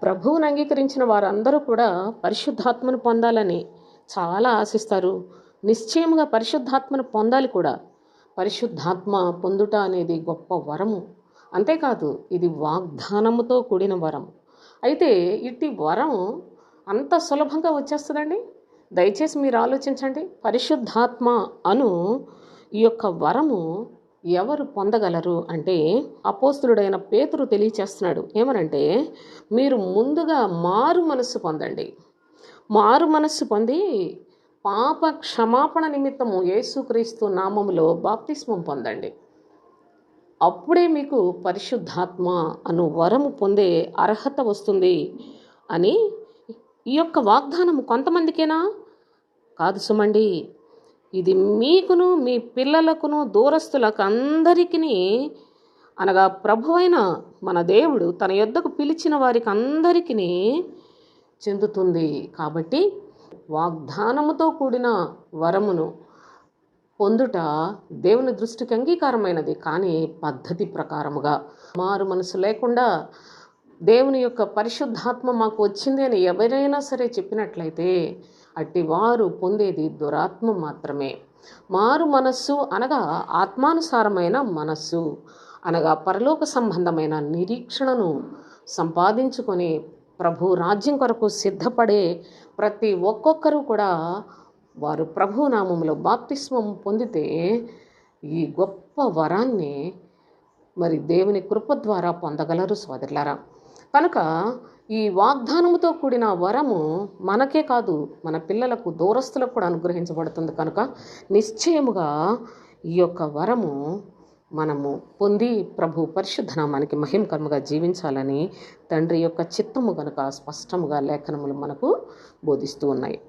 ప్రభువుని అంగీకరించిన వారందరూ కూడా పరిశుద్ధాత్మను పొందాలని చాలా ఆశిస్తారు. నిశ్చయముగా పరిశుద్ధాత్మను పొందాలి కూడా. పరిశుద్ధాత్మ పొందుట అనేది గొప్ప వరము. అంతేకాదు, ఇది వాగ్దానముతో కూడిన వరం. అయితే ఇట్టి వరం అంత సులభంగా వచ్చేస్తుందండి? దయచేసి మీరు ఆలోచించండి. పరిశుద్ధాత్మ అను ఈ యొక్క వరము ఎవరు పొందగలరు అంటే, అపోస్తులుడైన పేతురు తెలియచేస్తున్నాడు. ఏమనంటే, మీరు ముందుగా మారు మనస్సు పొందండి. మారు మనస్సు పొంది పాప క్షమాపణ నిమిత్తము యేసుక్రీస్తు నామములో బాప్తిస్మం పొందండి. అప్పుడే మీకు పరిశుద్ధాత్మ అను వరము పొందే అర్హత వస్తుంది అని. ఈ యొక్క వాగ్దానము కొంతమందికేనా? కాదు సుమండి. ఇది మీకును మీ పిల్లలకును దూరస్తులకు అందరికీ, అనగా ప్రభువైన మన దేవుడు తన యొద్దకు పిలిచిన వారికి అందరికీ చెందుతుంది. కాబట్టి వాగ్దానముతో కూడిన వరమును పొందుట దేవుని దృష్టికి అంగీకారమైనది. కానీ పద్ధతి ప్రకారముగా మారు మనసు లేకుండా దేవుని యొక్క పరిశుద్ధాత్మ మాకు వచ్చింది అని ఎవరైనా సరే చెప్పినట్లయితే అట్టి వారు పొందేది దురాత్మ మాత్రమే. మారు మనస్సు అనగా ఆత్మానుసారమైన మనస్సు, అనగా పరలోక సంబంధమైన నిరీక్షణను సంపాదించుకొని ప్రభు రాజ్యం కొరకు సిద్ధపడే ప్రతి ఒక్కొక్కరూ కూడా వారు ప్రభు నామములో బాప్తిస్మం పొందితే ఈ గొప్ప వరాన్ని మరి దేవుని కృప ద్వారా పొందగలరు సోదరులారా. కనుక ఈ వాగ్దానముతో కూడిన వరము మనకే కాదు, మన పిల్లలకు దూరస్తులకు కూడా అనుగ్రహించబడుతుంది. కనుక నిశ్చయముగా ఈ యొక్క వరము మనము పొంది ప్రభు పరిశుద్ధ నామానికి మహిమకరముగా జీవించాలని తండ్రి యొక్క చిత్తము కనుక స్పష్టముగా లేఖనములు మనకు బోధిస్తూ ఉన్నాయి.